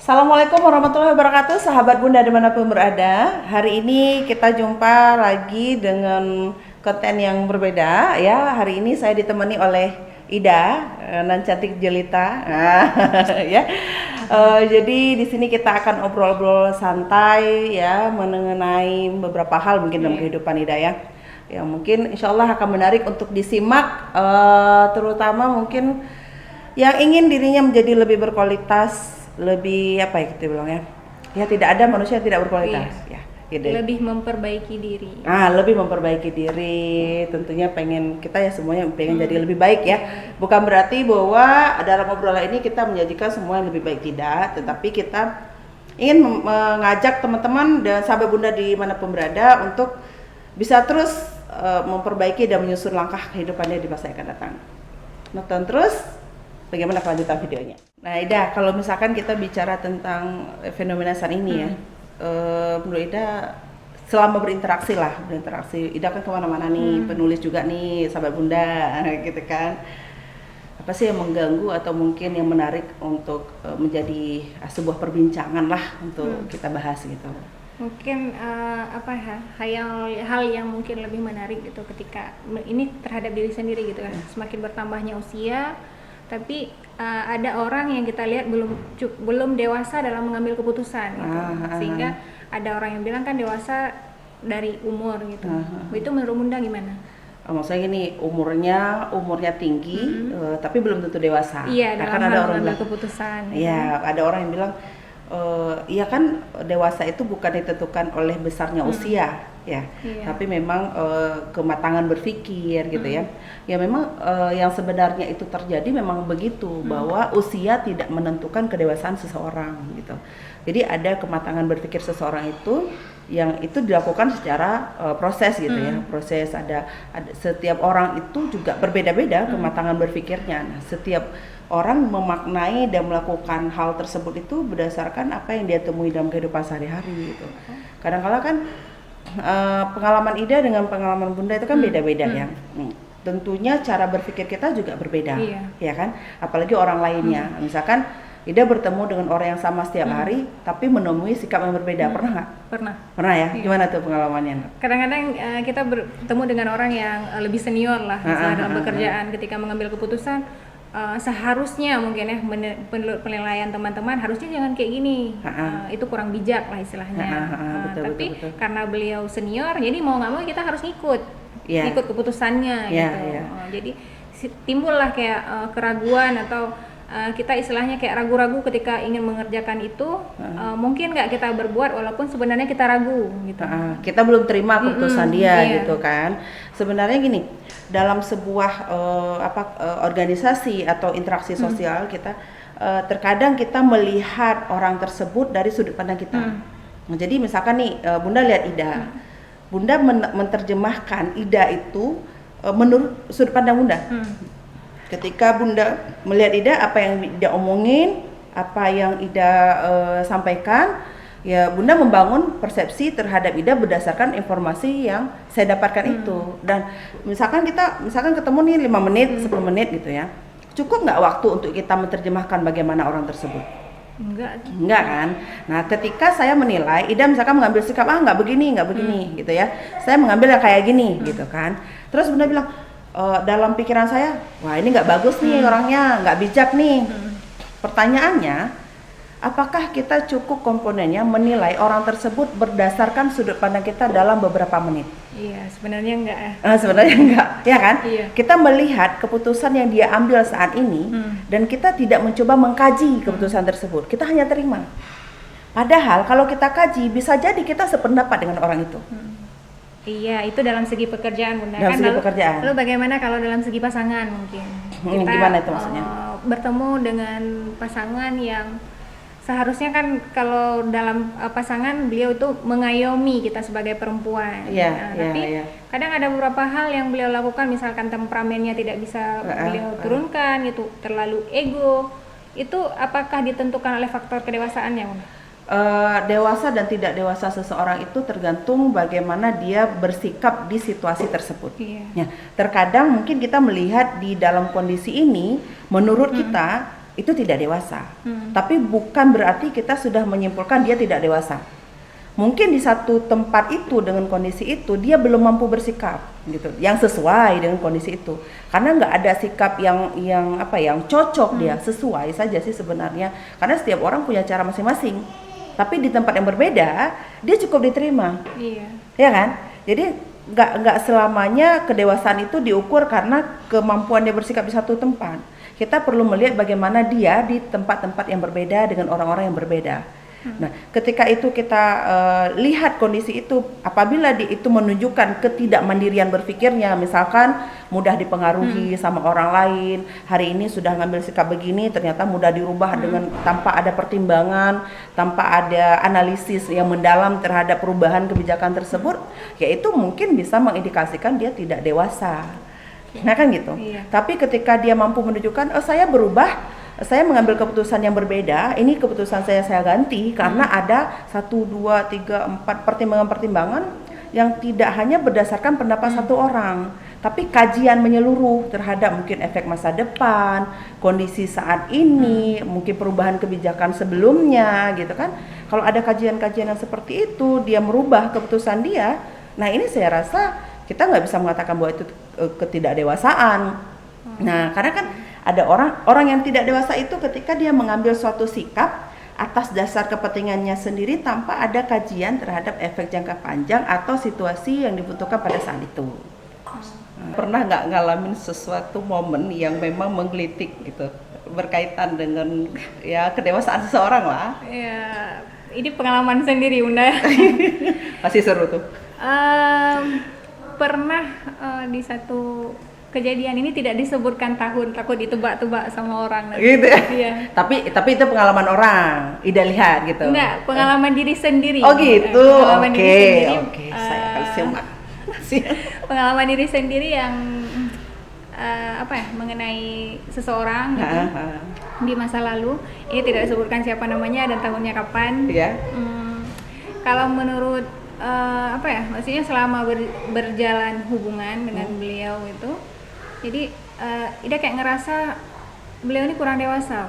Assalamualaikum warahmatullahi wabarakatuh, sahabat Bunda dimanapun berada. Hari ini kita jumpa lagi dengan konten yang berbeda ya. Hari ini saya ditemani oleh Ida, nan cantik jelita, ya. Jadi di sini kita akan obrol-obrol santai ya mengenai beberapa hal mungkin dalam kehidupan Ida ya. Yang mungkin insya Allah akan menarik untuk disimak, terutama mungkin yang ingin dirinya menjadi lebih berkualitas, lebih apa ya kita bilang ya tidak ada manusia yang tidak berkualitas ya gitu. Lebih memperbaiki diri. Lebih memperbaiki diri, tentunya pengen kita ya semuanya pengen jadi lebih baik ya. Bukan berarti bahwa dalam obrolan ini kita menjanjikan semua yang lebih baik, tidak, tetapi kita ingin mengajak teman-teman dan sahabat Bunda dimanapun berada untuk bisa terus memperbaiki dan menyusun langkah kehidupannya di masa yang akan datang. Nonton terus bagaimana kelanjutan videonya. Nah Ida, kalau misalkan kita bicara tentang fenomena saat ini ya, menurut Ida selama berinteraksi, Ida kan kemana-mana nih, penulis juga nih, sahabat Bunda, gitu kan. Apa sih yang mengganggu atau mungkin yang menarik untuk menjadi sebuah perbincangan lah untuk kita bahas gitu? Mungkin hal yang mungkin lebih menarik gitu ketika ini terhadap diri sendiri gitu kan. Semakin bertambahnya usia, tapi ada orang yang kita lihat belum dewasa dalam mengambil keputusan gitu. Sehingga ada orang yang bilang kan dewasa dari umur gitu. Itu menurut Bunda gimana? Maksudnya gini, umurnya tinggi, tapi belum tentu dewasa. Iya, dalam ada orang mengambil bilang, keputusan. Iya, ada orang yang bilang iya kan dewasa itu bukan ditentukan oleh besarnya usia ya, tapi memang kematangan berpikir gitu ya. Ya memang yang sebenarnya itu terjadi memang begitu, bahwa usia tidak menentukan kedewasaan seseorang gitu. Jadi ada kematangan berpikir seseorang itu yang itu dilakukan secara proses gitu ya. Proses ada setiap orang itu juga berbeda-beda kematangan berpikirnya. Nah, setiap orang memaknai dan melakukan hal tersebut itu berdasarkan apa yang dia temui dalam kehidupan sehari-hari gitu. Kadang-kala kan pengalaman Ida dengan pengalaman Bunda itu kan beda-beda ya. Tentunya cara berpikir kita juga berbeda, ya kan? Apalagi orang lainnya. Misalkan Ida bertemu dengan orang yang sama setiap hari, tapi menemui sikap yang berbeda. Pernah nggak? Pernah ya? Gimana tuh pengalamannya? Kadang-kadang kita bertemu dengan orang yang lebih senior lah, misalnya dalam pekerjaan, ketika mengambil keputusan, seharusnya mungkin ya penilaian teman-teman harusnya jangan kayak gini, itu kurang bijak lah istilahnya. Tapi karena beliau senior, jadi mau nggak mau kita harus ngikut keputusannya gitu. Jadi timbullah kayak keraguan atau kita istilahnya kayak ragu-ragu ketika ingin mengerjakan itu. Mungkin nggak kita berbuat walaupun sebenarnya kita ragu gitu. Kita belum terima keputusan dia gitu kan. Sebenarnya gini, dalam sebuah organisasi atau interaksi sosial kita terkadang kita melihat orang tersebut dari sudut pandang kita. Nah, jadi misalkan nih Bunda lihat Ida, Bunda menerjemahkan Ida itu menurut sudut pandang Bunda. Ketika Bunda melihat Ida, apa yang Ida omongin, apa yang Ida sampaikan, ya Bunda membangun persepsi terhadap Ida berdasarkan informasi yang saya dapatkan itu. Dan misalkan ketemu nih 5 menit, 10 menit gitu ya, cukup nggak waktu untuk kita menerjemahkan bagaimana orang tersebut? Enggak kan? Nah, ketika saya menilai Ida misalkan mengambil sikap nggak begini gitu ya, saya mengambil yang kayak gini gitu kan. Terus Bunda bilang, dalam pikiran saya, wah ini nggak bagus nih orangnya, nggak bijak nih. Pertanyaannya, apakah kita cukup komponennya menilai orang tersebut berdasarkan sudut pandang kita dalam beberapa menit? Iya, sebenarnya enggak. Sebenarnya enggak, ya kan? Iya. Kita melihat keputusan yang dia ambil saat ini, dan kita tidak mencoba mengkaji keputusan tersebut. Kita hanya terima. Padahal kalau kita kaji, bisa jadi kita sependapat dengan orang itu. Iya, itu dalam segi pekerjaan Bunda. Dalam segi pekerjaan. Lalu bagaimana kalau dalam segi pasangan mungkin? Kita gimana itu maksudnya? Bertemu dengan pasangan yang seharusnya kan kalau dalam pasangan beliau itu mengayomi kita sebagai perempuan. Tapi kadang ada beberapa hal yang beliau lakukan, misalkan temperamennya tidak bisa beliau turunkan, itu terlalu ego. Itu apakah ditentukan oleh faktor kedewasaannya, Bunda? Dewasa dan tidak dewasa seseorang itu tergantung bagaimana dia bersikap di situasi tersebut. Ya, terkadang mungkin kita melihat di dalam kondisi ini, menurut kita itu tidak dewasa. Tapi bukan berarti kita sudah menyimpulkan dia tidak dewasa. Mungkin di satu tempat itu dengan kondisi itu dia belum mampu bersikap gitu, yang sesuai dengan kondisi itu. Karena nggak ada sikap yang cocok dia, sesuai saja sih sebenarnya. Karena setiap orang punya cara masing-masing. Tapi di tempat yang berbeda dia cukup diterima. Iya. Ya kan? Jadi nggak selamanya kedewasaan itu diukur karena kemampuan dia bersikap di satu tempat. Kita perlu melihat bagaimana dia di tempat-tempat yang berbeda dengan orang-orang yang berbeda. Nah, ketika itu kita lihat kondisi itu, apabila itu menunjukkan ketidakmandirian berpikirnya, misalkan mudah dipengaruhi sama orang lain, hari ini sudah ngambil sikap begini, ternyata mudah dirubah dengan tanpa ada pertimbangan, tanpa ada analisis yang mendalam terhadap perubahan kebijakan tersebut, ya itu mungkin bisa mengindikasikan dia tidak dewasa. Nah kan gitu. Iya. Tapi ketika dia mampu menunjukkan, saya berubah, saya mengambil keputusan yang berbeda, ini keputusan saya ganti karena ada 1, 2, 3, 4 pertimbangan-pertimbangan yang tidak hanya berdasarkan pendapat satu orang, tapi kajian menyeluruh terhadap mungkin efek masa depan, kondisi saat ini, mungkin perubahan kebijakan sebelumnya gitu kan. Kalau ada kajian-kajian yang seperti itu, dia merubah keputusan dia, nah ini saya rasa kita nggak bisa mengatakan bahwa itu ketidakdewasaan. Nah, karena kan ada orang yang tidak dewasa itu ketika dia mengambil suatu sikap atas dasar kepentingannya sendiri tanpa ada kajian terhadap efek jangka panjang atau situasi yang dibutuhkan pada saat itu. Pernah nggak ngalamin sesuatu momen yang memang menggelitik gitu berkaitan dengan ya kedewasaan seseorang lah? Ya, ini pengalaman sendiri Bunda. Masih seru tuh. Pernah di satu kejadian ini tidak disebutkan tahun, takut ditebak-tebak sama orang nanti. Gitu ya? Iya. Tapi itu pengalaman orang, Ida lihat gitu. Enggak, pengalaman diri sendiri. Oh gitu. Oke. Saya akan simak. Pengalaman diri sendiri yang mengenai seseorang gitu. Di masa lalu. Ini tidak disebutkan siapa namanya dan tahunnya kapan. Iya. Kalau menurut maksudnya selama berjalan hubungan dengan beliau itu, jadi Ida kayak ngerasa beliau ini kurang dewasa.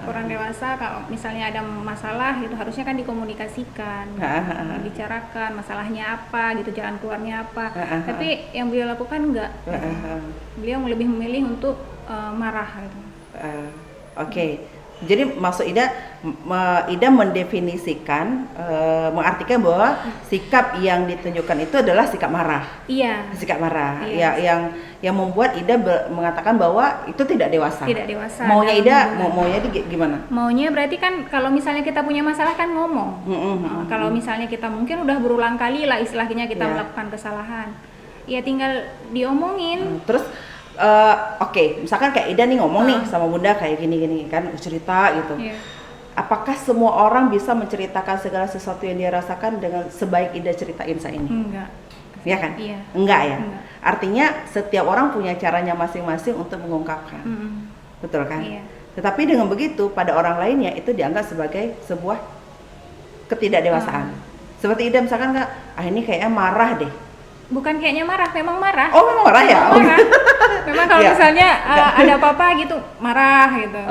Kurang dewasa. Kalau misalnya ada masalah itu harusnya kan dikomunikasikan, dibicarakan masalahnya apa gitu, jalan keluarnya apa. Tapi yang beliau lakukan enggak. Beliau lebih memilih untuk marah gitu. Oke. Jadi maksud Ida mendefinisikan, mengartikan bahwa sikap yang ditunjukkan itu adalah sikap marah. Iya. Sikap marah. Iya. Yang membuat Ida mengatakan bahwa itu tidak dewasa. Tidak dewasa. Maunya Ida, maunya gimana? Maunya berarti kan kalau misalnya kita punya masalah kan ngomong. Kalau misalnya kita mungkin udah berulang kali lah istilahnya kita melakukan kesalahan, ya tinggal diomongin. Terus oke, misalkan kayak Ida nih ngomong nih sama Bunda kayak gini kan, cerita gitu. Apakah semua orang bisa menceritakan segala sesuatu yang dia rasakan dengan sebaik Ida ceritain saat ini? Enggak. Ya kan? Iya. Enggak ya? Enggak. Artinya setiap orang punya caranya masing-masing untuk mengungkapkan. Betul kan? Iya. Tetapi dengan begitu pada orang lainnya itu dianggap sebagai sebuah ketidakdewasaan. Seperti Ida misalkan ini kayaknya marah deh. Bukan kayaknya marah, memang marah. Oh, memang marah ya? Marah. Memang kalau misalnya ada apa-apa gitu, marah gitu.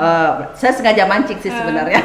Saya sengaja mancing sih sebenarnya.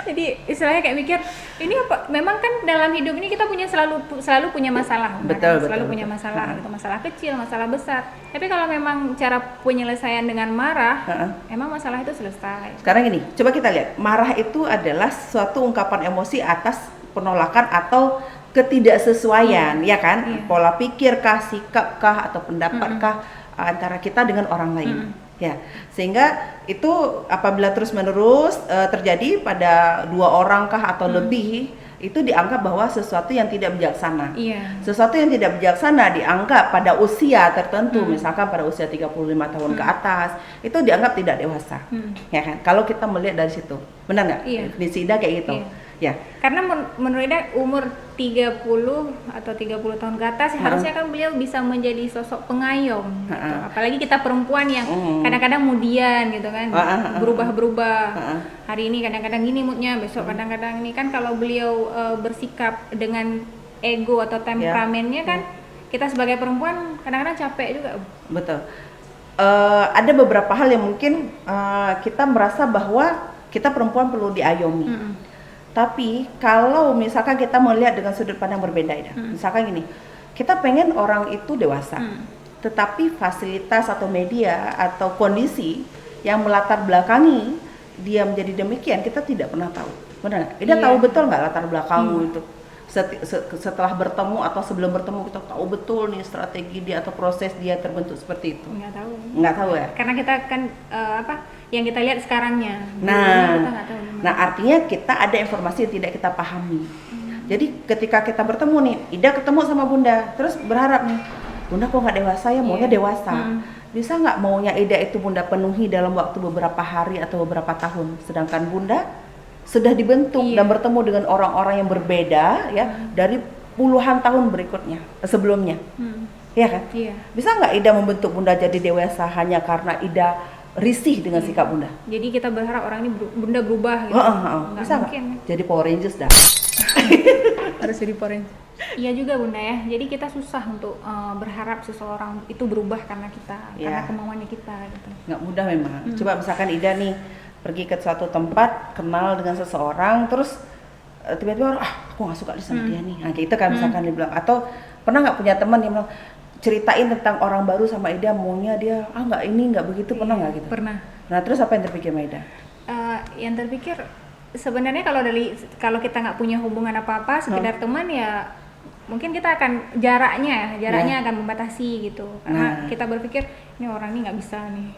Jadi istilahnya kayak mikir, ini apa? Memang kan dalam hidup ini kita selalu punya masalah. Betul. Punya masalah gitu, masalah kecil, masalah besar. Tapi kalau memang cara penyelesaian dengan marah, emang masalah itu selesai. Sekarang gini, coba kita lihat. Marah itu adalah suatu ungkapan emosi atas penolakan atau ketidaksesuaian, ya kan? Pola pikirkah, sikapkah, atau pendapatkah antara kita dengan orang lain, ya. Sehingga itu apabila terus-menerus terjadi pada 2 orang kah atau lebih, itu dianggap bahwa sesuatu yang tidak bijaksana. Sesuatu yang tidak bijaksana dianggap pada usia tertentu, misalkan pada usia 35 tahun ke atas, itu dianggap tidak dewasa, ya kan? Kalau kita melihat dari situ, benar nggak? Definisi Ida kayak gitu. Ya. Karena menurut Ida umur 30 atau 30 tahun ke atas harusnya kan beliau bisa menjadi sosok pengayom gitu. Apalagi kita perempuan yang kadang-kadang mudian gitu kan, berubah-berubah. Hari ini kadang-kadang gini moodnya, besok kadang-kadang ini kan. Kalau beliau bersikap dengan ego atau temperamennya kan, kita sebagai perempuan kadang-kadang capek juga. Betul. ada beberapa hal yang mungkin kita merasa bahwa kita perempuan perlu diayomi. Tapi kalau misalkan kita melihat dengan sudut pandang berbeda, misalkan gini, kita pengen orang itu dewasa, tetapi fasilitas atau media atau kondisi yang melatar belakangi dia menjadi demikian kita tidak pernah tahu. Benar nggak? Ida tahu betul nggak latar belakangmu itu? Setelah bertemu atau sebelum bertemu kita tahu betul nih strategi dia atau proses dia terbentuk seperti itu. Nggak tahu ya? Karena kita kan yang kita lihat sekarangnya. Nah artinya kita ada informasi yang tidak kita pahami. Jadi ketika kita bertemu nih, Ida ketemu sama Bunda, terus berharap nih, Bunda kok nggak dewasa ya, maunya dewasa. Bisa nggak maunya Ida itu Bunda penuhi dalam waktu beberapa hari atau beberapa tahun, sedangkan Bunda sudah dibentuk dan bertemu dengan orang-orang yang berbeda ya dari puluhan tahun berikutnya sebelumnya, ya kan? Bisa nggak Ida membentuk Bunda jadi dewasa hanya karena Ida risih dengan sikap Bunda? Jadi kita berharap orang ini Bunda berubah gitu. Bisa nggak? Jadi Power Rangers dah. Harus jadi Power Rangers. Iya juga Bunda ya. Jadi kita susah untuk berharap seseorang itu berubah karena kita, karena kemauannya kita gitu. Nggak mudah memang. Coba misalkan Ida nih pergi ke suatu tempat, kenal dengan seseorang, terus tiba-tiba aku nggak suka sama dia nih. Nah gitu kan misalkan dia bilang. Atau pernah nggak punya teman yang bilang ceritain tentang orang baru sama Ida, maunya dia nggak ini nggak begitu, pernah nggak gitu? Pernah. Nah terus apa yang terpikir sama Ida? Yang terpikir sebenarnya kalau kita nggak punya hubungan apa-apa, sekedar teman ya mungkin kita akan jaraknya akan membatasi gitu, karena kita berpikir ini orang ini nggak bisa nih.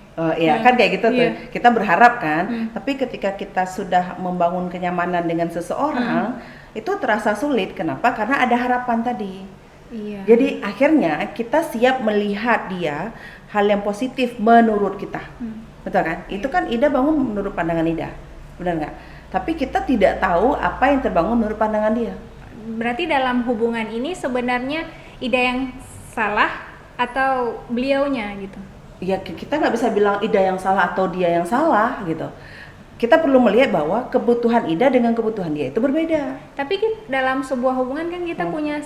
Kan kayak gitu tuh. Kita berharap kan, tapi ketika kita sudah membangun kenyamanan dengan seseorang, itu terasa sulit. Kenapa? Karena ada harapan tadi. Jadi akhirnya kita siap melihat dia hal yang positif menurut kita, betul kan? Itu kan Ida bangun menurut pandangan Ida, benar nggak? Tapi kita tidak tahu apa yang terbangun menurut pandangan dia. Berarti dalam hubungan ini sebenarnya Ida yang salah atau beliaunya gitu? Ya kita nggak bisa bilang Ida yang salah atau dia yang salah gitu. Kita perlu melihat bahwa kebutuhan Ida dengan kebutuhan dia itu berbeda. Tapi dalam sebuah hubungan kan kita punya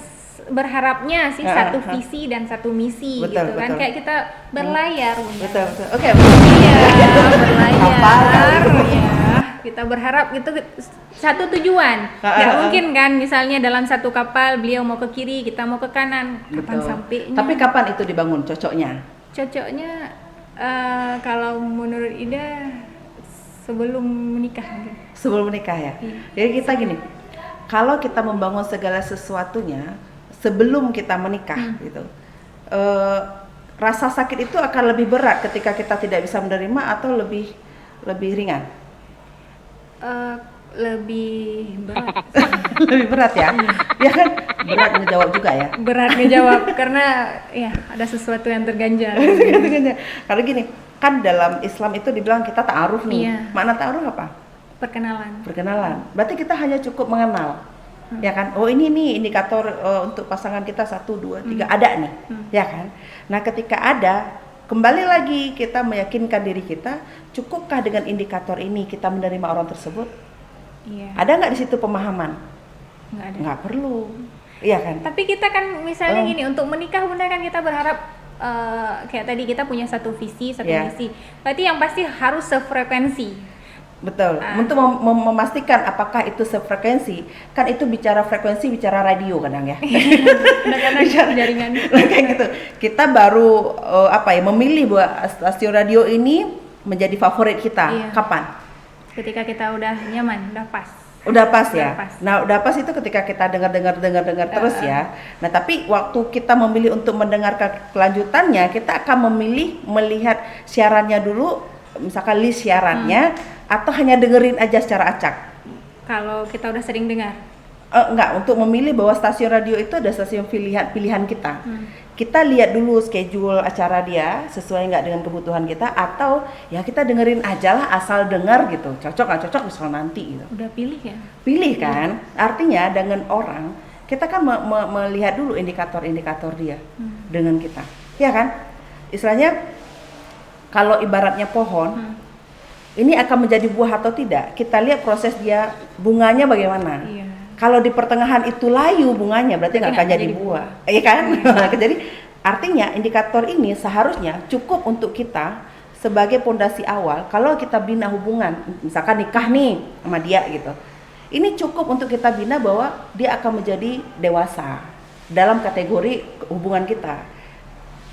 berharapnya sih satu visi dan satu misi, betul, gitu kan, kayak kita berlayar. Betul. Oke. Iya, berlayar. Kita berharap gitu satu tujuan. Nggak mungkin kan misalnya dalam satu kapal beliau mau ke kiri, kita mau ke kanan. Kapan sampainya? Tapi kapan itu dibangun cocoknya? Cocoknya kalau menurut Ida sebelum menikah. Sebelum menikah ya. Jadi kita gini, kalau kita membangun segala sesuatunya sebelum kita menikah gitu, rasa sakit itu akan lebih berat ketika kita tidak bisa menerima atau lebih ringan? Lebih berat. Lebih berat ya? Ya kan berat ngejawab juga ya? Berat ngejawab karena ya ada sesuatu yang terganjal. Karena gini, kan dalam Islam itu dibilang kita ta'aruf nih. Makna ta'aruf apa? Perkenalan. Berarti kita hanya cukup mengenal. Ya kan? Oh ini nih indikator untuk pasangan kita 1, 2, 3 ada nih. Ya kan? Nah ketika ada, kembali lagi kita meyakinkan diri kita, cukupkah dengan indikator ini kita menerima orang tersebut? Ada nggak di situ pemahaman? Nggak ada. Nggak perlu. Iya kan? Tapi kita kan misalnya gini, untuk menikah Bunda kan kita berharap kayak tadi kita punya satu visi, satu misi. Berarti yang pasti harus sefrekuensi. Betul. Untuk memastikan apakah itu sefrekuensi, kan itu bicara frekuensi, bicara radio kadang ya. Kadang-kadang bicara jaringan. Kayak gitu. Kita baru memilih bahwa stasiun radio ini menjadi favorit kita. Kapan? Ketika kita udah nyaman, udah pas. Udah pas ya. Nah, udah pas itu ketika kita dengar terus ya. Nah, tapi waktu kita memilih untuk mendengarkan kelanjutannya, kita akan memilih melihat siarannya dulu, misalkan list siarannya, atau hanya dengerin aja secara acak. Kalau kita udah sering dengar. Enggak, untuk memilih bahwa stasiun radio itu ada stasiun pilihan kita. Kita lihat dulu schedule acara dia sesuai nggak dengan kebutuhan kita, atau ya kita dengerin aja lah asal dengar gitu, cocok nggak cocok misal nanti gitu. Udah pilih ya? Pilih kan, artinya dengan orang kita kan melihat dulu indikator dia dengan kita, ya kan? Istilahnya kalau ibaratnya pohon, ini akan menjadi buah atau tidak, kita lihat proses dia bunganya bagaimana. Kalau di pertengahan itu layu bunganya, berarti nggak akan jadi buah, iya kan? Jadi Artinya indikator ini seharusnya cukup untuk kita sebagai pondasi awal kalau kita bina hubungan, misalkan nikah nih sama dia gitu. Ini cukup untuk kita bina bahwa dia akan menjadi dewasa dalam kategori hubungan kita.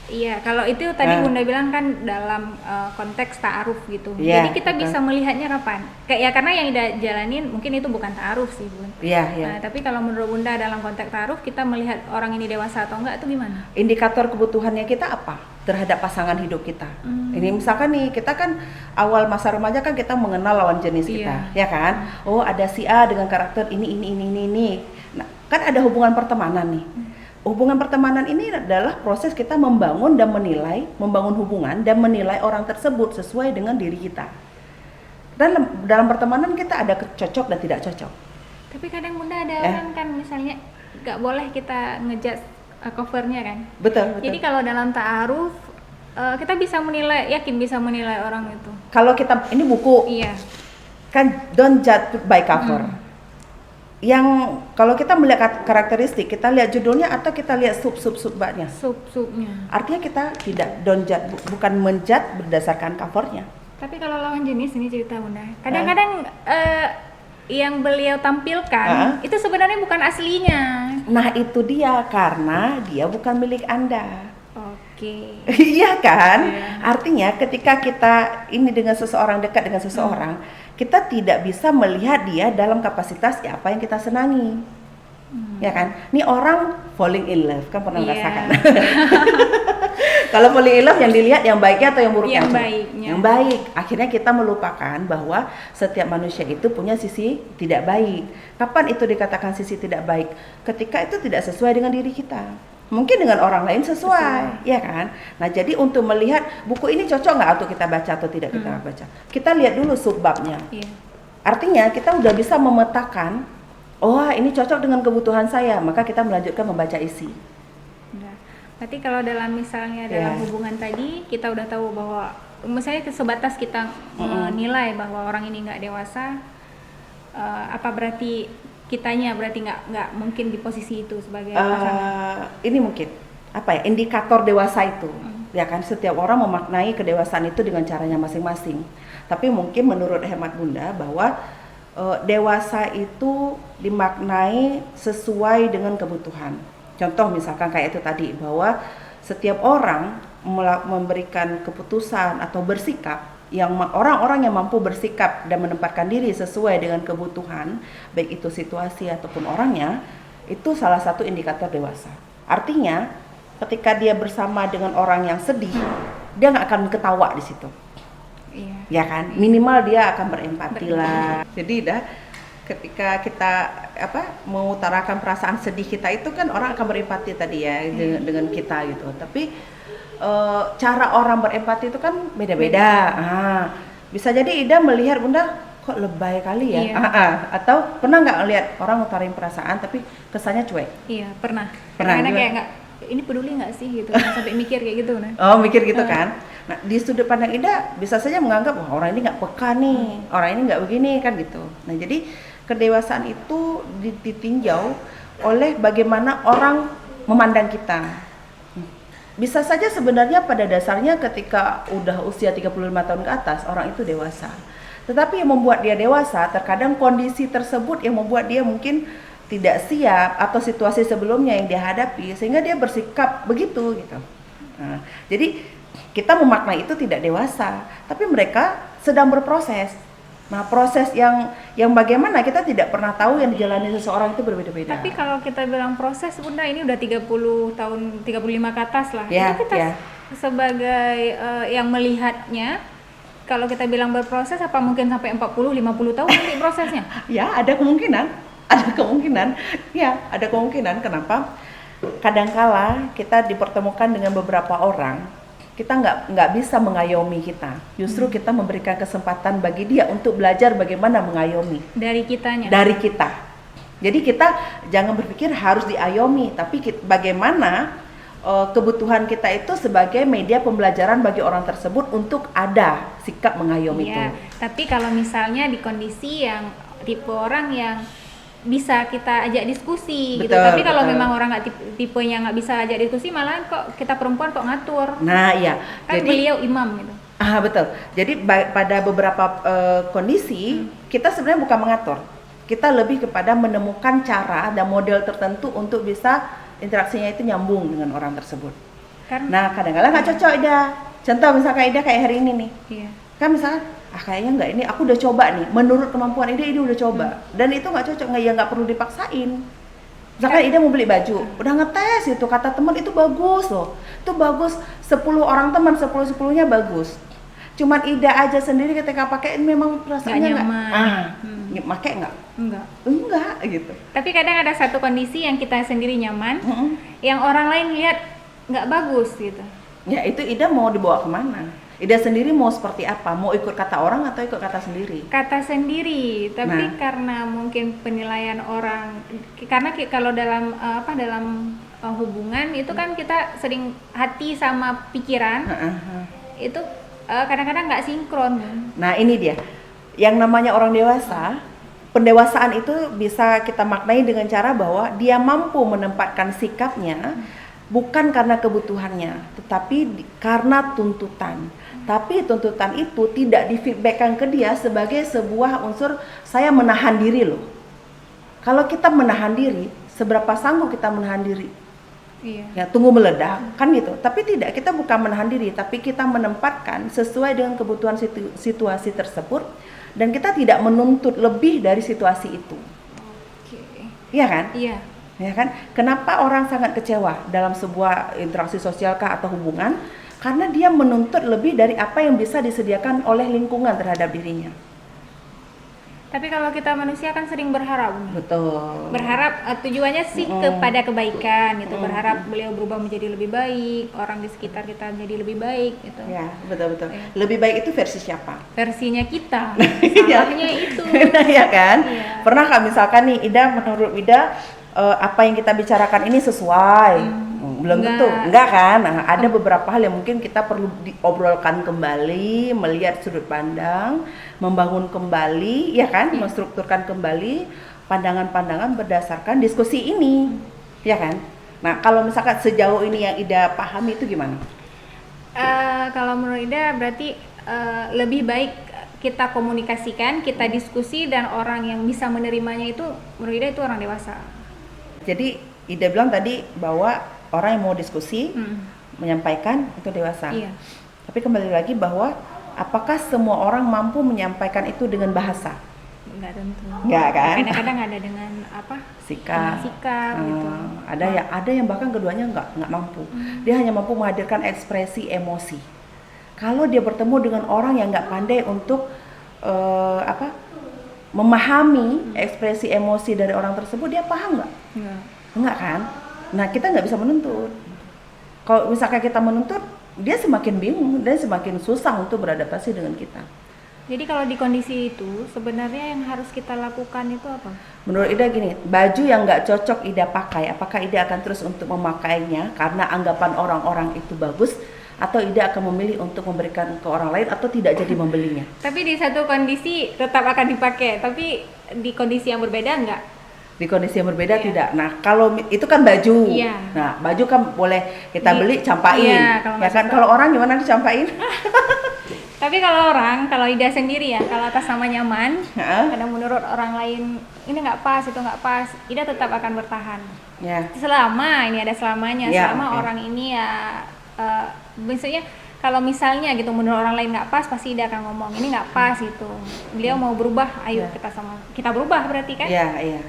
Iya, kalau itu tadi Bunda bilang kan dalam konteks ta'aruf gitu. Yeah, jadi kita bisa melihatnya kapan? Kayak ya karena yang jalanin mungkin itu bukan ta'aruf sih, Bun. Iya, iya. Tapi kalau menurut Bunda dalam konteks ta'aruf kita melihat orang ini dewasa atau enggak itu gimana? Indikator kebutuhannya kita apa terhadap pasangan hidup kita? Ini misalkan nih, kita kan awal masa remaja kan kita mengenal lawan jenis kita, ya kan? Oh, ada si A dengan karakter ini. Nah, kan ada hubungan pertemanan nih. Hubungan pertemanan ini adalah proses kita membangun dan menilai, membangun hubungan dan menilai orang tersebut sesuai dengan diri kita. Dalam pertemanan kita ada cocok dan tidak cocok. Tapi kadang Bunda ada orang kan misalnya nggak boleh kita ngejudge covernya kan. Betul. Jadi kalau dalam ta'aruf kita bisa bisa menilai orang itu. Kalau kita ini buku, kan don't judge by cover. Yang kalau kita melihat karakteristik, kita lihat judulnya atau kita lihat sub-subnya. Sub-subnya. Artinya kita tidak don't judge, bukan menjudge berdasarkan covernya. Tapi kalau lawan jenis ini cerita Bunda. Kadang-kadang yang beliau tampilkan itu sebenarnya bukan aslinya. Nah, itu dia karena dia bukan milik Anda. Oke. Iya kan? Artinya ketika kita ini dengan seseorang, dekat dengan seseorang, kita tidak bisa melihat dia dalam kapasitas apa yang kita senangi. Ya kan? Ini orang falling in love, kan pernah merasakan. Kalau falling in love yang dilihat yang baiknya atau yang buruknya? Yang baiknya. Yang baik. Akhirnya kita melupakan bahwa setiap manusia itu punya sisi tidak baik. Kapan itu dikatakan sisi tidak baik? Ketika itu tidak sesuai dengan diri kita. Mungkin dengan orang lain sesuai, ya kan? Nah, jadi untuk melihat buku ini cocok nggak untuk kita baca atau tidak kita baca, kita lihat dulu subbabnya. Artinya kita udah bisa memetakan, oh ini cocok dengan kebutuhan saya, maka kita melanjutkan membaca isi. Berarti kalau dalam misalnya dalam hubungan tadi kita udah tahu bahwa misalnya sebatas kita menilai bahwa orang ini nggak dewasa, apa berarti kitanya berarti nggak mungkin di posisi itu sebagai pasangan? Ini mungkin indikator dewasa itu, ya kan? Setiap orang memaknai kedewasaan itu dengan caranya masing-masing. Tapi mungkin menurut hemat Bunda bahwa dewasa itu dimaknai sesuai dengan kebutuhan. Contoh misalkan kayak itu tadi, bahwa setiap orang memberikan keputusan atau bersikap, orang-orang yang mampu bersikap dan menempatkan diri sesuai dengan kebutuhan, baik itu situasi ataupun orangnya, itu salah satu indikator dewasa. Artinya ketika dia bersama dengan orang yang sedih, dia nggak akan ketawa di situ. Ya kan, minimal dia akan berempati lah. Jadi ketika kita mengutarakan perasaan sedih kita itu kan orang akan berempati tadi ya dengan kita gitu. Tapi cara orang berempati itu kan beda-beda. Bisa jadi Ida melihat Bunda kok lebay kali ya. Atau pernah nggak lihat orang ngutarin perasaan tapi kesannya cuek? Iya, pernah. Karena kayak nggak, ini peduli nggak sih gitu, sampai mikir kayak gitu. Mikir gitu kan. Nah, di sudut pandang Ida bisa saja menganggap wah, orang ini nggak peka nih, orang ini nggak begini kan gitu. Nah, jadi kedewasaan itu ditinjau oleh bagaimana orang memandang kita. Bisa saja sebenarnya pada dasarnya ketika udah usia 35 tahun ke atas, orang itu dewasa. Tetapi yang membuat dia dewasa, terkadang kondisi tersebut yang membuat dia mungkin tidak siap atau situasi sebelumnya yang dia hadapi, sehingga dia bersikap begitu gitu. Nah, jadi kita memaknai itu tidak dewasa, tapi mereka sedang berproses. Nah, proses yang bagaimana kita tidak pernah tahu yang dijalani seseorang itu berbeda-beda. Tapi kalau kita bilang proses, Bunda, ini udah 30 tahun, 35 ke atas lah. Ya, itu kita sebagai yang melihatnya, kalau kita bilang berproses, apa mungkin sampai 40-50 tahun nanti prosesnya? Ya, ada kemungkinan. Ya, ada kemungkinan. Kenapa? Kadangkala kita dipertemukan dengan beberapa orang, kita nggak bisa mengayomi kita. Justru kita memberikan kesempatan bagi dia untuk belajar bagaimana mengayomi. Dari kitanya? Dari kita. Jadi kita jangan berpikir harus diayomi, tapi bagaimana kebutuhan kita itu sebagai media pembelajaran bagi orang tersebut untuk ada sikap mengayomi itu. Tapi kalau misalnya di kondisi yang tipe orang yang bisa kita ajak diskusi gitu. Betul, Tapi kalau betul. memang orang nggak tipenya nggak bisa ajak diskusi, malahan kok kita perempuan kok ngatur. Nah, iya. Kan Jadi beliau imam gitu. betul. Jadi pada beberapa kondisi kita sebenarnya bukan mengatur. Kita lebih kepada menemukan cara dan model tertentu untuk bisa interaksinya itu nyambung dengan orang tersebut. Nah, kadang-kadang nggak cocok Ida. Contoh misalkan Ida kayak hari ini nih. Iya. Kan misalnya kayaknya nggak, ini aku udah coba nih, menurut kemampuan Ida udah coba, dan itu nggak cocok, nggak perlu dipaksain. Misalkan Ida mau beli baju, udah ngetes itu, kata teman itu bagus loh, itu bagus, 10 orang teman, 10-10-nya bagus, cuman Ida aja sendiri ketika pakai memang perasaannya nggak nyaman. Pakai enggak gitu. Tapi kadang ada satu kondisi yang kita sendiri nyaman, yang orang lain lihat nggak bagus gitu. Ya itu Ida mau dibawa kemana? Ida sendiri mau seperti apa? Mau ikut kata orang atau ikut kata sendiri? Kata sendiri, tapi karena mungkin penilaian orang, karena kalau dalam hubungan itu kan kita sering hati sama pikiran itu kadang-kadang nggak sinkron. Nah ini dia, yang namanya orang dewasa, pendewasaan itu bisa kita maknai dengan cara bahwa dia mampu menempatkan sikapnya bukan karena kebutuhannya, tetapi karena tuntutan. Tapi tuntutan itu tidak di-feedbackkan ke dia sebagai sebuah unsur saya menahan diri loh. Kalau kita menahan diri, seberapa sanggup kita menahan diri? Iya. Ya tunggu meledak kan gitu. Tapi tidak, kita bukan menahan diri, tapi kita menempatkan sesuai dengan kebutuhan situasi tersebut, dan kita tidak menuntut lebih dari situasi itu. Oke. Iya kan? Iya. Ya kan? Kenapa orang sangat kecewa dalam sebuah interaksi sosial kah atau hubungan? Karena dia menuntut lebih dari apa yang bisa disediakan oleh lingkungan terhadap dirinya. Tapi kalau kita manusia kan sering berharap. Betul. Berharap tujuannya sih kepada kebaikan gitu. Berharap beliau berubah menjadi lebih baik, orang di sekitar kita menjadi lebih baik gitu. Ya, betul. Ya. Lebih baik itu versi siapa? Versinya kita. Salahnya itu. Iya kan? Iya. Pernah kan misalkan nih Ida, menurut Ida apa yang kita bicarakan ini sesuai? Belum tentu, enggak kan? Nah, ada beberapa hal yang mungkin kita perlu diobrolkan kembali, melihat sudut pandang, membangun kembali, ya kan? Menstrukturkan kembali pandangan-pandangan berdasarkan diskusi ini, ya kan? Nah, kalau misalkan sejauh ini yang Ida pahami itu gimana? Kalau menurut Ida berarti lebih baik kita komunikasikan, kita diskusi, dan orang yang bisa menerimanya itu menurut Ida itu orang dewasa. Jadi Ida bilang tadi bahwa orang yang mau diskusi, menyampaikan itu dewasa. Iya. Tapi kembali lagi bahwa apakah semua orang mampu menyampaikan itu dengan bahasa? Enggak tentu. Enggak kan? Kadang-kadang ada dengan apa? Sikap. Gitu. Ada yang bahkan keduanya enggak mampu. Dia hanya mampu menghadirkan ekspresi emosi. Kalau dia bertemu dengan orang yang enggak pandai untuk memahami ekspresi emosi dari orang tersebut, dia paham nggak? Enggak kan? Nah, kita nggak bisa menuntut. Kalau misalkan kita menuntut, dia semakin bingung dan semakin susah untuk beradaptasi dengan kita. Jadi kalau di kondisi itu, sebenarnya yang harus kita lakukan itu apa? Menurut Ida gini, baju yang nggak cocok Ida pakai, apakah Ida akan terus untuk memakainya karena anggapan orang-orang itu bagus, atau Ida akan memilih untuk memberikan ke orang lain atau tidak jadi membelinya? Tapi di satu kondisi tetap akan dipakai, tapi di kondisi yang berbeda enggak? Di kondisi yang berbeda tidak. Nah, kalau itu kan baju. Iya. Nah, baju kan boleh kita beli, campain. Iya, ya kan? Kalau orang gimana dicampain? Tapi kalau Ida sendiri ya, kalau atas nama nyaman, kadang menurut orang lain ini nggak pas, itu nggak pas, Ida tetap akan bertahan. Ya. Selama ini ada selamanya, Ya, selama orang ini ya, maksudnya kalau misalnya gitu menurut orang lain nggak pas, pasti Ida akan ngomong ini nggak pas itu. Beliau mau berubah, ayo kita berubah berarti kan? Iya.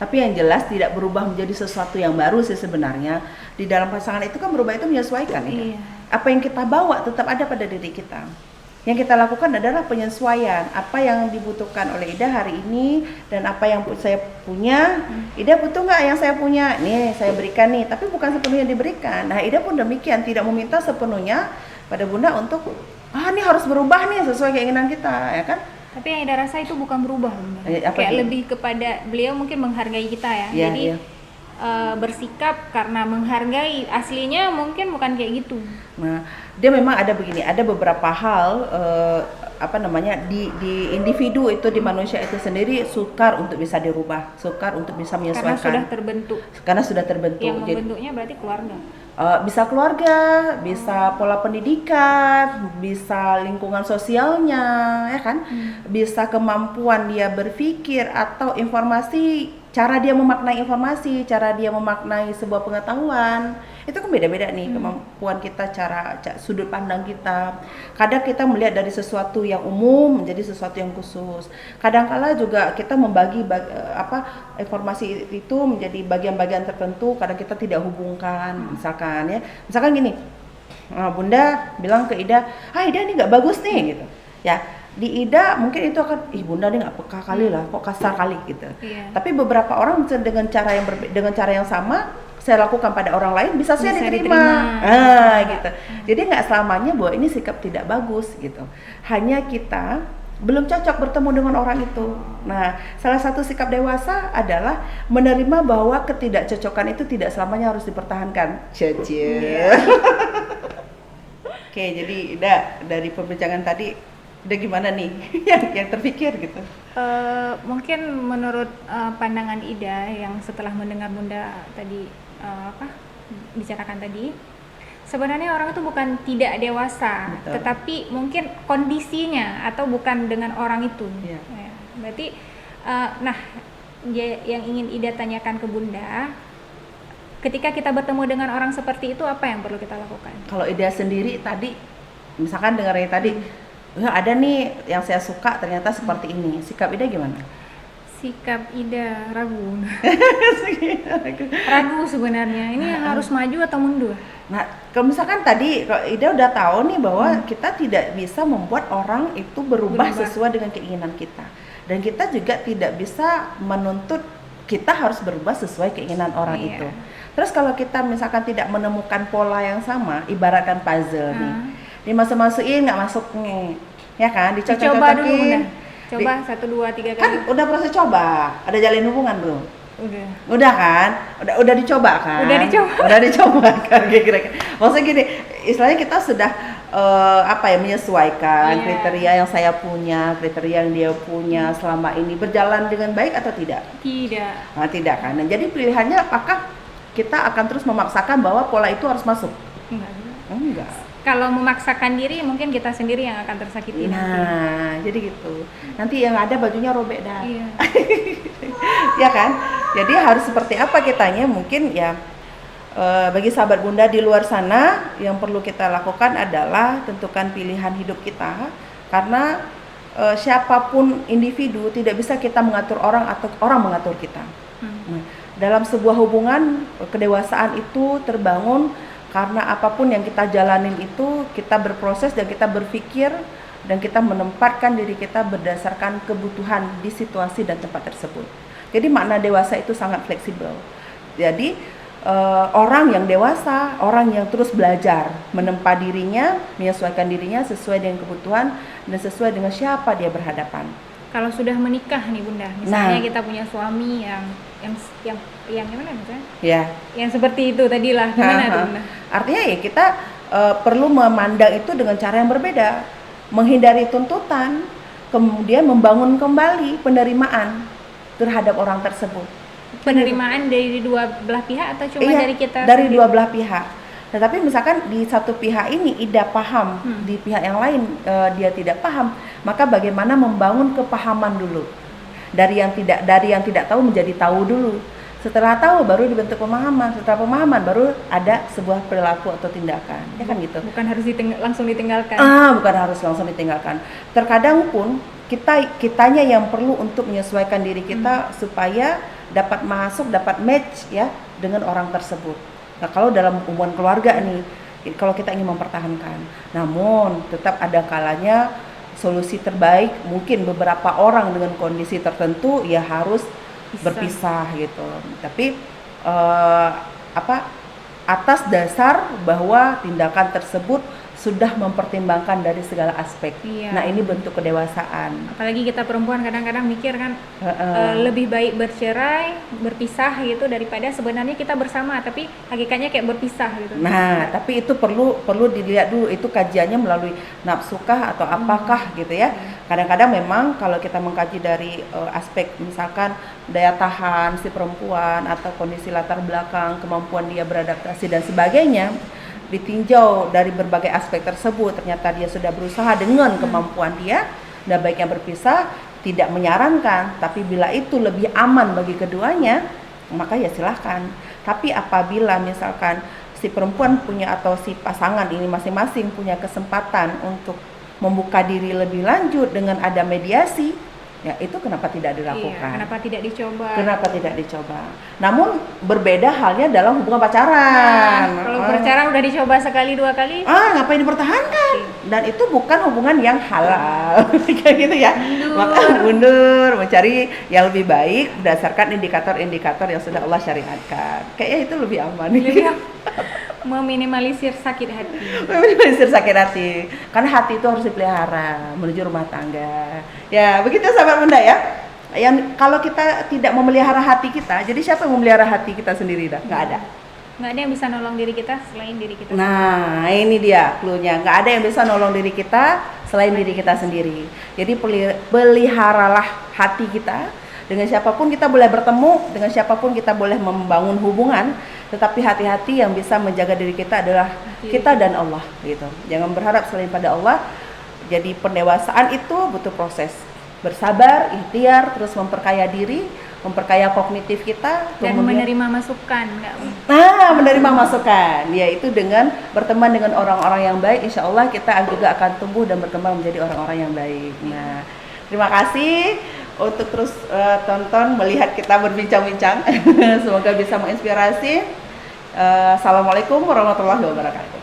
Tapi yang jelas tidak berubah menjadi sesuatu yang baru sih sebenarnya. Di dalam pasangan itu kan berubah itu menyesuaikan. Iya. Apa yang kita bawa tetap ada pada diri kita. Yang kita lakukan adalah penyesuaian. Apa yang dibutuhkan oleh Ida hari ini dan apa yang saya punya. Ida butuh nggak yang saya punya? Nih saya berikan nih. Tapi bukan sepenuhnya diberikan. Nah Ida pun demikian, tidak meminta sepenuhnya pada Bunda untuk ini harus berubah nih sesuai keinginan kita, ya kan? Tapi yang Ida rasa itu bukan berubah, Bunda. Kayak lebih kepada beliau mungkin menghargai kita ya. Jadi bersikap karena menghargai, aslinya mungkin bukan kayak gitu. Nah, dia memang ada begini, ada beberapa hal di individu itu, di manusia itu sendiri sukar untuk bisa dirubah, sukar untuk bisa menyesuaikan. Karena sudah terbentuk. Yang membentuknya berarti keluarga. Bisa keluarga, bisa pola pendidikan, bisa lingkungan sosialnya, ya kan? Bisa kemampuan dia berpikir atau informasi, cara dia memaknai informasi, cara dia memaknai sebuah pengetahuan. Itu kan beda-beda nih kemampuan kita, cara sudut pandang kita. Kadang kita melihat dari sesuatu yang umum menjadi sesuatu yang khusus. Kadang-kala juga kita membagi informasi itu menjadi bagian-bagian tertentu. Kadang kita tidak hubungkan, misalkan gini, Bunda bilang ke Ida, Ida ini nggak bagus nih gitu, ya. Di Ida mungkin itu akan, Bunda ini nggak peka kali lah, kok kasar kali gitu. Tapi beberapa orang dengan cara yang sama saya lakukan pada orang lain bisa saya diterima. Gitu. Jadi nggak selamanya bahwa ini sikap tidak bagus gitu. Hanya kita belum cocok bertemu dengan orang itu. Nah, salah satu sikap dewasa adalah menerima bahwa ketidakcocokan itu tidak selamanya harus dipertahankan. Oke, jadi dari perbincangan tadi udah gimana nih yang terpikir gitu? Mungkin menurut pandangan Ida yang setelah mendengar Bunda tadi bicarakan tadi, sebenarnya orang itu bukan tidak dewasa, tetapi mungkin kondisinya atau bukan dengan orang itu. Ya, berarti, yang ingin Ida tanyakan ke Bunda, ketika kita bertemu dengan orang seperti itu, apa yang perlu kita lakukan? Kalau Ida sendiri tadi, misalkan dengarnya tadi, ada nih yang saya suka ternyata seperti ini, sikap Ida gimana? Sikap Ida ragu. Ragu sebenarnya. Ini harus maju atau mundur? Nah, kalau misalkan tadi kalau Ida udah tahu nih bahwa kita tidak bisa membuat orang itu berubah sesuai dengan keinginan kita. Dan kita juga tidak bisa menuntut kita harus berubah sesuai keinginan orang itu. Terus kalau kita misalkan tidak menemukan pola yang sama, ibaratkan puzzle nih. Dimasukin nggak masuk nih, ya kan? Dicocok-cocokin. Coba 1, 2, 3 kali. Kan udah proses coba, ada jalin hubungan belum? Udah kan? Udah dicoba kan? Udah dicoba kan kira-kira. Maksudnya gini, istilahnya kita sudah menyesuaikan kriteria yang saya punya, kriteria yang dia punya selama ini berjalan dengan baik atau tidak? Tidak. Nah, tidak kan? Nah, jadi pilihannya apakah kita akan terus memaksakan bahwa pola itu harus masuk? Enggak. Kalau memaksakan diri mungkin kita sendiri yang akan tersakiti nanti. Jadi gitu. Nanti yang ada bajunya robek dah. Ya kan? Jadi harus seperti apa kitanya mungkin ya. Bagi sahabat Bunda di luar sana yang perlu kita lakukan adalah tentukan pilihan hidup kita, karena siapapun individu tidak bisa kita mengatur orang atau orang mengatur kita. Nah, dalam sebuah hubungan kedewasaan itu terbangun karena apapun yang kita jalanin itu kita berproses dan kita berpikir dan kita menempatkan diri kita berdasarkan kebutuhan di situasi dan tempat tersebut. Jadi makna dewasa itu sangat fleksibel. Jadi orang yang dewasa, orang yang terus belajar menempa dirinya, menyesuaikan dirinya sesuai dengan kebutuhan dan sesuai dengan siapa dia berhadapan. Kalau sudah menikah nih Bunda, misalnya kita punya suami yang gimana misalnya? Ya. Yang seperti itu tadilah, gimana tuh Bunda? Artinya ya kita perlu memandang itu dengan cara yang berbeda, menghindari tuntutan, kemudian membangun kembali penerimaan terhadap orang tersebut. Penerimaan dari dua belah pihak atau cuma dari kita? Dari dua belah pihak. Tetapi misalkan di satu pihak ini Ida paham, di pihak yang lain dia tidak paham, maka bagaimana membangun kepahaman dulu. Dari yang tidak tahu menjadi tahu dulu. Setelah tahu baru dibentuk pemahaman, setelah pemahaman baru ada sebuah perilaku atau tindakan. Ya kan gitu. Bukan harus langsung ditinggalkan. Bukan harus langsung ditinggalkan. Terkadang pun kitanya yang perlu untuk menyesuaikan diri kita supaya dapat masuk, dapat match ya dengan orang tersebut. Nah, kalau dalam hubungan keluarga nih, kalau kita ingin mempertahankan, namun tetap ada kalanya solusi terbaik mungkin beberapa orang dengan kondisi tertentu ya harus berpisah gitu. Tapi atas dasar bahwa tindakan tersebut sudah mempertimbangkan dari segala aspek. Iya. Nah, ini bentuk kedewasaan. Apalagi kita perempuan kadang-kadang mikir kan lebih baik bercerai, berpisah gitu daripada sebenarnya kita bersama tapi hakikatnya kayak berpisah gitu. Nah, tapi itu perlu dilihat dulu itu kajiannya melalui nafsukah atau apakah gitu ya. Kadang-kadang memang kalau kita mengkaji dari aspek misalkan daya tahan si perempuan atau kondisi latar belakang, kemampuan dia beradaptasi dan sebagainya, ditinjau dari berbagai aspek tersebut, ternyata dia sudah berusaha dengan kemampuan dia, dan baiknya berpisah, tidak menyarankan, tapi bila itu lebih aman bagi keduanya, maka ya silahkan. Tapi apabila misalkan si perempuan punya atau si pasangan ini masing-masing punya kesempatan untuk membuka diri lebih lanjut dengan ada mediasi, ya itu kenapa tidak dilakukan? Iya, kenapa tidak dicoba? Kenapa tidak dicoba? Namun berbeda halnya dalam hubungan pacaran. Kalau pacaran udah dicoba sekali dua kali, ngapain dipertahankan? Dan itu bukan hubungan yang halal, kayak gitu ya. Maka mundur, mencari yang lebih baik berdasarkan indikator-indikator yang sudah Allah syariatkan. Kayaknya itu lebih aman. Meminimalisir sakit hati. Meminimalisir sakit hati. Karena hati itu harus dipelihara menuju rumah tangga. Ya, begitu sahabat Bunda ya. Yang kalau kita tidak memelihara hati kita, jadi siapa yang memelihara hati kita sendiri dah? Nggak ada. Nggak ada yang bisa nolong diri kita selain diri kita. Nah, ini dia cluenya. Nggak ada yang bisa nolong diri kita selain diri kita sendiri. Jadi peliharalah hati kita. Dengan siapapun kita boleh bertemu, dengan siapapun kita boleh membangun hubungan, tetapi hati-hati yang bisa menjaga diri kita adalah kita dan Allah gitu. Jangan berharap selain pada Allah. Jadi pendewasaan itu butuh proses. Bersabar, ikhtiar, terus memperkaya diri, memperkaya kognitif kita, dan menerima masukan. Menerima masukan, yaitu dengan berteman dengan orang-orang yang baik, insya Allah kita juga akan tumbuh dan berkembang menjadi orang-orang yang baik. Nah, terima kasih untuk terus tonton, melihat kita berbincang-bincang. Semoga bisa menginspirasi. Assalamualaikum warahmatullahi wabarakatuh.